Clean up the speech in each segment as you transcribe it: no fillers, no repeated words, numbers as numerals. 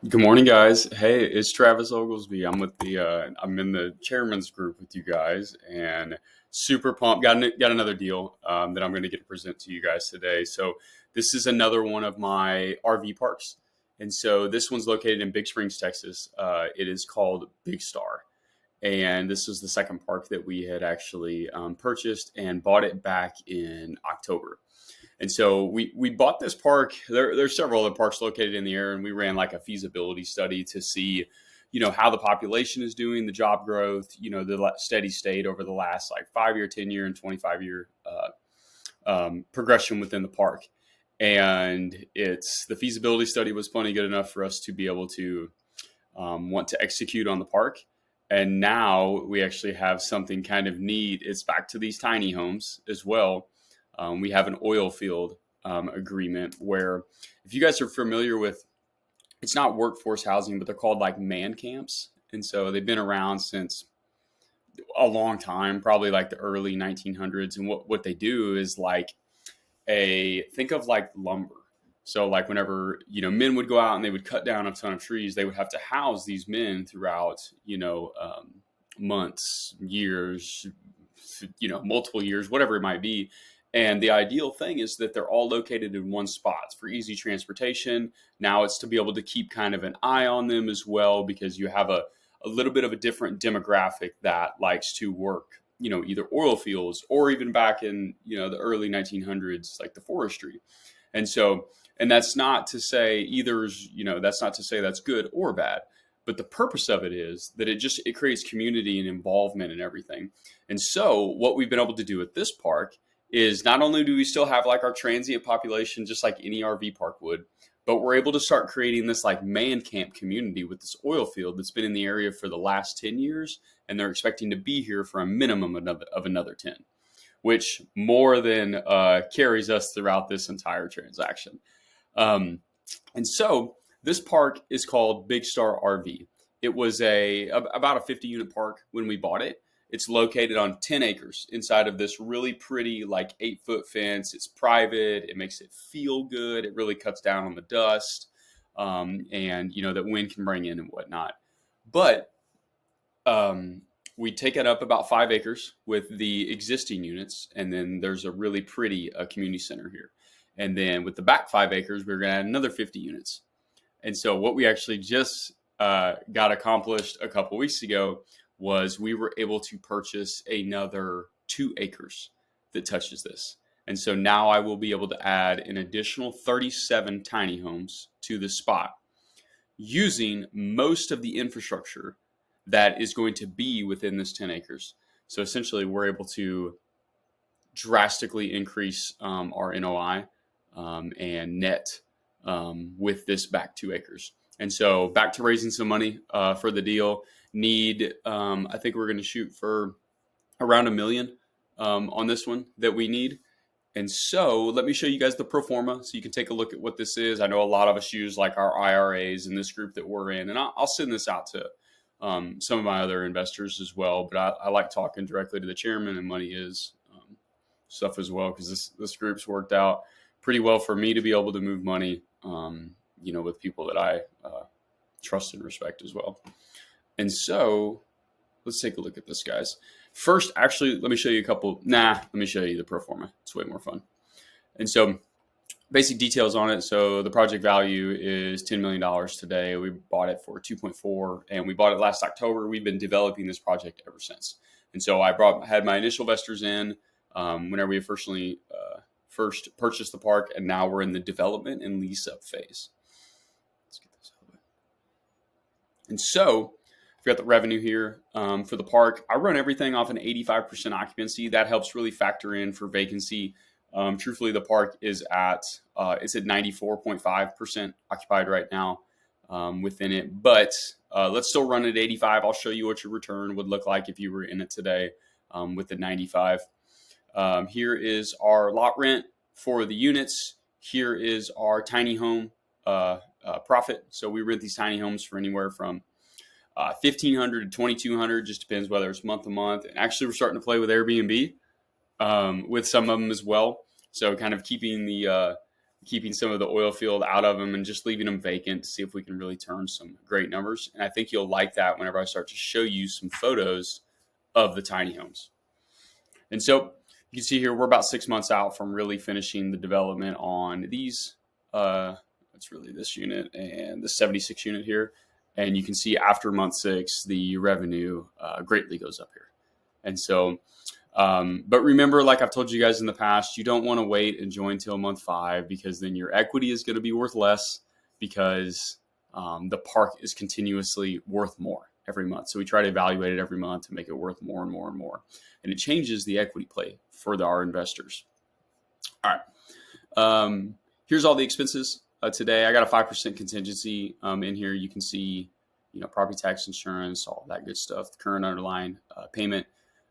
Good morning, guys. Hey, it's Travis Oglesby. I'm in the chairman's group with you guys, and super pumped. Got another deal that I'm going to get to present to you guys today. So this is another one of my RV parks, and so this one's located in Big Springs, Texas. It is called Big Star, and this is the second park that we had actually purchased and bought it back in October. And so we bought this park. There's several other parks located in the area, and we ran like a feasibility study to see, how the population is doing, the job growth, the steady state over the last like 5 year, 10 year, and 25 year progression within the park. And it's the feasibility study was plenty good enough for us to be able to want to execute on the park. And now we actually have something kind of neat. It's back to these tiny homes as well. We have an oil field agreement where, if you guys are familiar with, it's not workforce housing, but they're called like man camps. And so they've been around since a long time, probably like the early 1900s. And what they do is like think of like lumber. So like whenever, men would go out and they would cut down a ton of trees, they would have to house these men throughout, months, years, multiple years, whatever it might be. And the ideal thing is that they're all located in one spot. It's for easy transportation. Now it's to be able to keep kind of an eye on them as well, because you have a little bit of a different demographic that likes to work, either oil fields or even back in, the early 1900s, like the forestry. And so, and that's not to say that's not to say that's good or bad. But the purpose of it is that it creates community and involvement and everything. And so what we've been able to do at this park is not only do we still have like our transient population, just like any RV park would, but we're able to start creating this like man camp community with this oil field that's been in the area for the last 10 years. And they're expecting to be here for a minimum of another 10, which more than carries us throughout this entire transaction. Um, and so this park is called Big Star RV. It was about a 50 unit park when we bought it. It's located on 10 acres inside of this really pretty, like 8 foot fence. It's private. It makes it feel good. It really cuts down on the dust, and that wind can bring in and whatnot. But we take it up about 5 acres with the existing units, and then there's a really pretty community center here. And then with the back 5 acres, we're going to add another 50 units. And so what we actually just got accomplished a couple weeks ago was we were able to purchase another 2 acres that touches this. And so now I will be able to add an additional 37 tiny homes to this spot using most of the infrastructure that is going to be within this 10 acres. So essentially, we're able to drastically increase our NOI and net with this back 2 acres. And so back to raising some money for the deal. I think we're going to shoot for around $1 million on this one that we need. And so let me show you guys the pro forma so you can take a look at what this is. I know a lot of us use like our IRAs in this group that we're in, and I'll send this out to some of my other investors as well. But I like talking directly to the chairman and money is stuff as well, because this group's worked out pretty well for me to be able to move money, with people that I trust and respect as well. And so let's take a look at this, guys. First, actually, let me show you let me show you the pro forma. It's way more fun. And so basic details on it. So the project value is $10 million today. We bought it for 2.4, and we bought it last October. We've been developing this project ever since. And so I had my initial investors in whenever we first purchased the park, and now we're in the development and lease up phase. Let's get this out of the way. And so we've got the revenue here for the park. I run everything off an 85% occupancy. That helps really factor in for vacancy. Truthfully, the park is it's at 94.5% occupied right now within it. But let's still run at 85. I'll show you what your return would look like if you were in it today with the 95. Here is our lot rent for the units. Here is our tiny home profit. So we rent these tiny homes for anywhere from $1,500 to $2,200, just depends whether it's month to month. And actually, we're starting to play with Airbnb with some of them as well. So kind of keeping the keeping some of the oil field out of them and just leaving them vacant to see if we can really turn some great numbers. And I think you'll like that whenever I start to show you some photos of the tiny homes. And so you can see here, we're about 6 months out from really finishing the development on these. It's really this unit and the 76 unit here. And you can see after month 6, the revenue greatly goes up here. And so, but remember, like I've told you guys in the past, you don't want to wait and join till month 5, because then your equity is going to be worth less, because the park is continuously worth more every month. So we try to evaluate it every month to make it worth more and more and more. And it changes the equity play for our investors. All right. Here's all the expenses today. I got a 5% contingency in here. You can see, property tax, insurance, all that good stuff, the current underlying payment.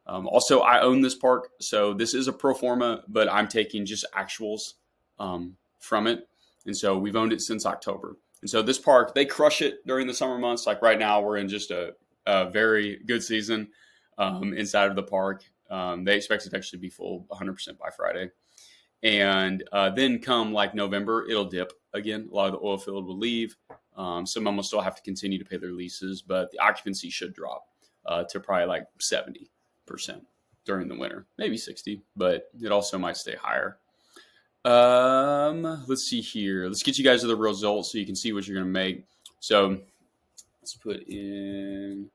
Also, I own this park, so this is a pro forma, but I'm taking just actuals from it. And so we've owned it since October. And so this park, they crush it during the summer months. Like right now, we're in just a very good season inside of the park. They expect it to actually be full 100% by Friday. And then come like November, it'll dip again. A lot of the oil field will leave. Some of them will still have to continue to pay their leases, but the occupancy should drop to probably like 70% during the winter, maybe 60, but it also might stay higher. Let's see here. Let's get you guys to the results so you can see what you're going to make. So let's put in,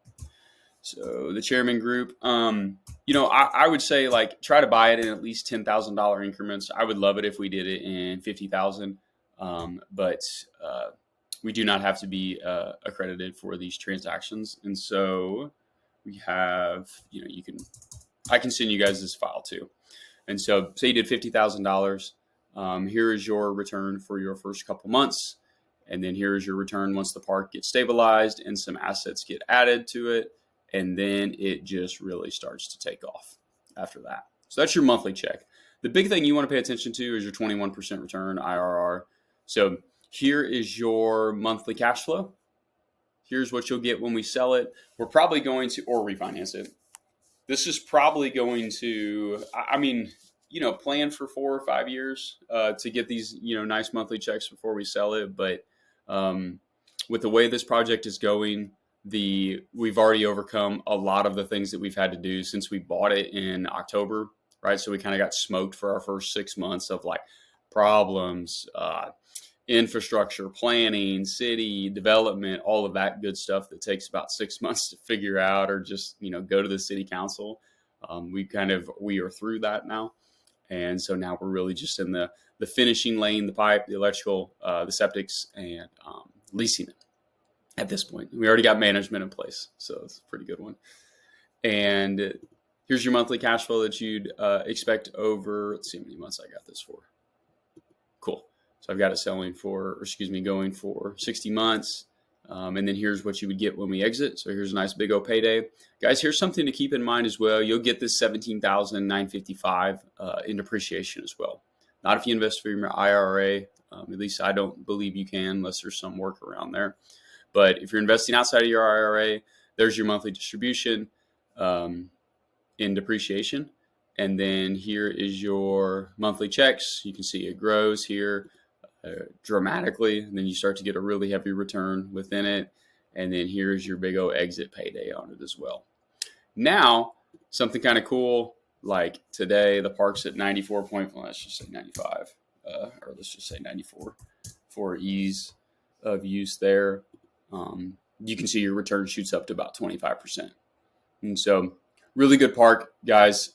so the chairman group, I would say like try to buy it in at least $10,000 increments. I would love it if we did it in 50,000. But we do not have to be accredited for these transactions. And so we have, I can send you guys this file too. And so say you did $50,000. Here is your return for your first couple months. And then here is your return once the park gets stabilized and some assets get added to it. And then it just really starts to take off after that. So that's your monthly check. The big thing you want to pay attention to is your 21% return IRR. So here is your monthly cash flow. Here's what you'll get when we sell it. We're probably going to, or refinance it. This is probably going to, plan for 4 or 5 years to get these, nice monthly checks before we sell it. But with the way this project is going, we've already overcome a lot of the things that we've had to do since we bought it in October, right? So we kind of got smoked for our first 6 months of like problems, infrastructure, planning, city development, all of that good stuff that takes about 6 months to figure out, or just, go to the city council. We are through that now. And so now we're really just in the finishing lane, the pipe, the electrical, the septics, and leasing it. At this point, we already got management in place, so it's a pretty good one. And here's your monthly cash flow that you'd expect over, let's see how many months I got this for. Cool. So I've got it going for 60 months. And then here's what you would get when we exit. So here's a nice big old payday. Guys, here's something to keep in mind as well. You'll get this $17,955 in depreciation as well. Not if you invest for your IRA. At least I don't believe you can, unless there's some work around there. But if you're investing outside of your IRA, there's your monthly distribution in depreciation. And then here is your monthly checks. You can see it grows here dramatically. And then you start to get a really heavy return within it. And then here's your big old exit payday on it as well. Now, something kind of cool, like today, the park's at 94 point, well, let's just say 95, or let's just say 94 for ease of use there. You can see your return shoots up to about 25%. And so really good park, guys.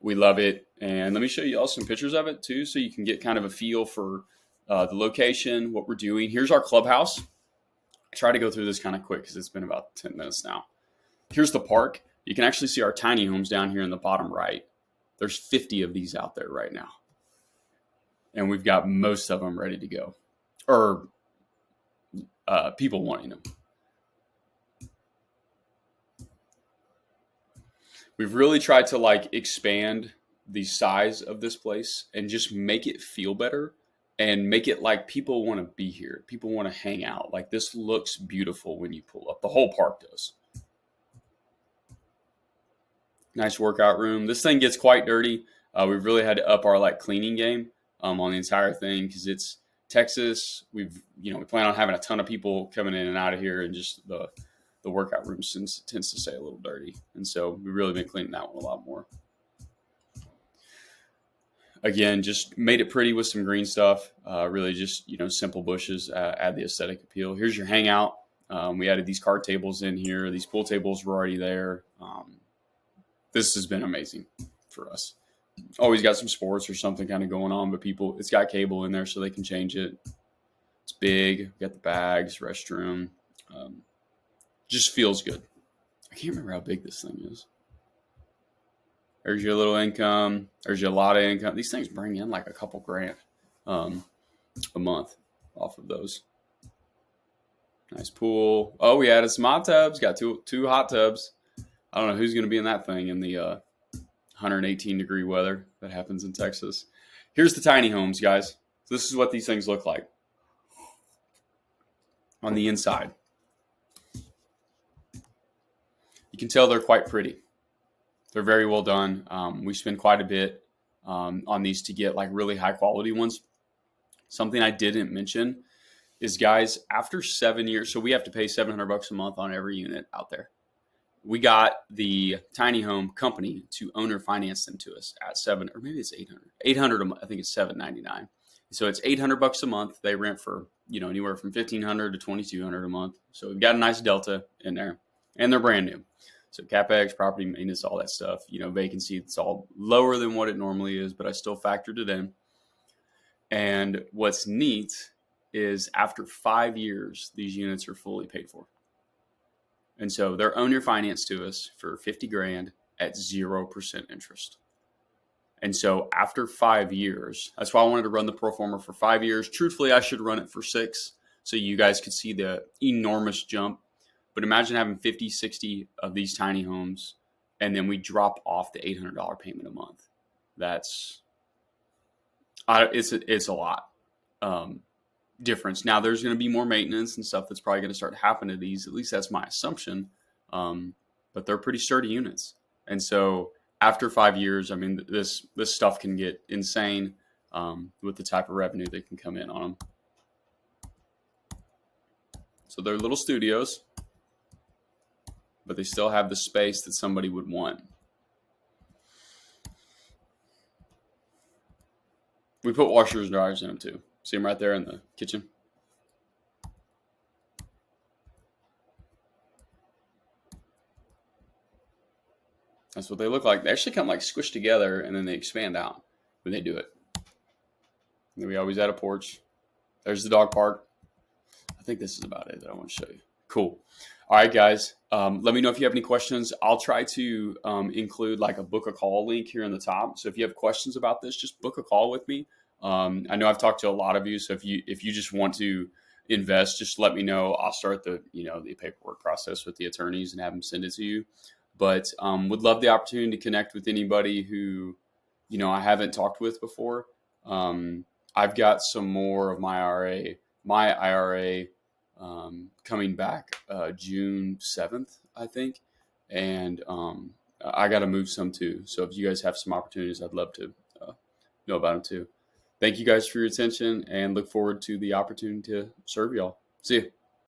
We love it. And let me show you all some pictures of it too, so you can get kind of a feel for the location, what we're doing. Here's our clubhouse. I try to go through this kind of quick because it's been about 10 minutes now. Here's the park. You can actually see our tiny homes down here in the bottom right. There's 50 of these out there right now. And we've got most of them ready to go, or people wanting them. We've really tried to expand the size of this place and just make it feel better and make it like people want to be here. People want to hang out. Like, this looks beautiful when you pull up. The whole park does. Nice workout room. This thing gets quite dirty. We've really had to up our cleaning game. on the entire thing because it's Texas. We plan on having a ton of people coming in and out of here, and just the workout room tends to stay a little dirty, and so we've really been cleaning that one a lot more. Again, just made it pretty with some green stuff. Really just, simple bushes, add the aesthetic appeal. Here's your hangout. We added these card tables in here. These pool tables were already there. This has been amazing for us. Always got some sports or something kind of going on, but it's got cable in there so they can change it. It's big. Got the bags, restroom. Just feels good. I can't remember how big this thing is. There's your little income. There's your lot of income. These things bring in like a couple grand a month off of those. Nice pool. Oh, we added some hot tubs. Got two hot tubs. I don't know who's going to be in that thing in the 118 degree weather that happens in Texas. Here's the tiny homes, guys. This is what these things look like on the inside. You can tell they're quite pretty. They're very well done. We spend quite a bit on these to get like really high quality ones. Something I didn't mention is, guys, after 7 years, so we have to pay $700 a month on every unit out there. We got the tiny home company to owner finance them to us at $700, or maybe it's $800. $800 a month. I think it's $799. So it's $800 a month. They rent for anywhere from $1,500 to $2,200 a month. So we've got a nice delta in there, and they're brand new. So CapEx, property maintenance, all that stuff, vacancy, it's all lower than what it normally is, but I still factored it in. And what's neat is after 5 years, these units are fully paid for. And so they're owner finance to us for $50,000 at 0% interest. And so after 5 years, that's why I wanted to run the pro forma for 5 years. Truthfully, I should run it for 6 so you guys could see the enormous jump. But imagine having 50, 60 of these tiny homes, and then we drop off the $800 payment a month. It's a lot difference. Now, there's going to be more maintenance and stuff that's probably going to start happening to these. At least that's my assumption. But they're pretty sturdy units. And so after 5 years, I mean, this stuff can get insane with the type of revenue that can come in on them. So they're little studios, but they still have the space that somebody would want. We put washers and dryers in them too. See them right there in the kitchen? That's what they look like. They actually come like squished together, and then they expand out when they do it. And we always add a porch. There's the dog park. I think this is about it that I want to show you. Cool. All right, guys. Let me know if you have any questions. I'll try to include like a book a call link here in the top. So if you have questions about this, just book a call with me. I know I've talked to a lot of you. So if you just want to invest, just let me know. I'll start the paperwork process with the attorneys and have them send it to you. But would love the opportunity to connect with anybody who, I haven't talked with before. I've got some more of my IRA coming back June 7th, I think. And I got to move some too. So if you guys have some opportunities, I'd love to know about them too. Thank you guys for your attention, and look forward to the opportunity to serve y'all. See you.